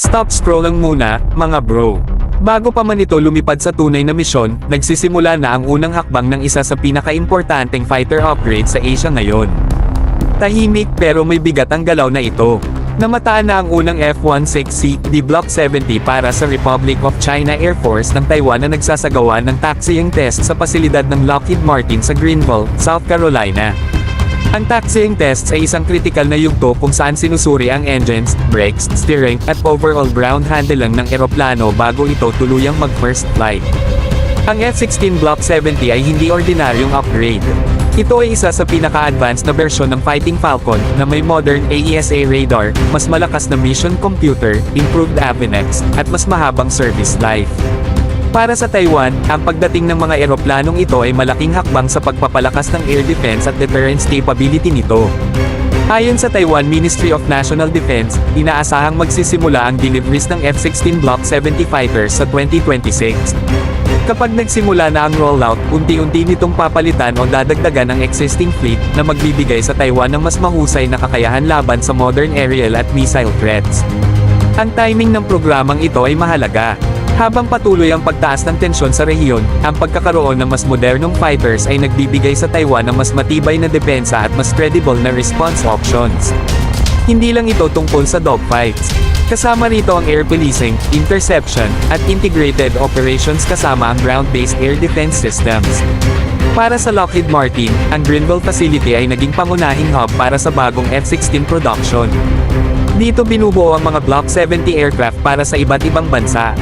Stop scroll lang muna, mga bro. Bago pa man ito lumipad sa tunay na misyon, nagsisimula na ang unang hakbang ng isa sa pinakaimportanteng fighter upgrade sa Asia ngayon. Tahimik pero may bigat ang galaw na ito. Namataan na ang unang F-16C D Block 70 para sa Republic of China Air Force ng Taiwan na nagsasagawa ng taxiing test sa pasilidad ng Lockheed Martin sa Greenville, South Carolina. Ang taxiing tests ay isang kritikal na yugto kung saan sinusuri ang engines, brakes, steering, at overall ground handling ng eroplano bago ito tuluyang mag-first flight. Ang F-16 Block 70 ay hindi ordinaryong upgrade. Ito ay isa sa pinaka-advanced na bersyon ng Fighting Falcon na may modern AESA radar, mas malakas na mission computer, improved avionics, at mas mahabang service life. Para sa Taiwan, ang pagdating ng mga eroplanong ito ay malaking hakbang sa pagpapalakas ng air defense at deterrence capability nito. Ayon sa Taiwan Ministry of National Defense, inaasahang magsisimula ang deliveries ng F-16 Block 70 fighters sa 2026. Kapag nagsimula na ang rollout, unti-unti nitong papalitan o dadagdagan ang existing fleet na magbibigay sa Taiwan ng mas mahusay na kakayahan laban sa modern aerial at missile threats. Ang timing ng programang ito ay mahalaga. Habang patuloy ang pagtaas ng tensyon sa rehiyon, ang pagkakaroon ng mas modernong fighters ay nagbibigay sa Taiwan ng mas matibay na depensa at mas credible na response options. Hindi lang ito tungkol sa dogfights. Kasama rito ang air policing, interception, at integrated operations kasama ang ground-based air defense systems. Para sa Lockheed Martin, ang Greenville facility ay naging pangunahing hub para sa bagong F-16 production. Dito binubuo ang mga Block 70 aircraft para sa iba't ibang bansa.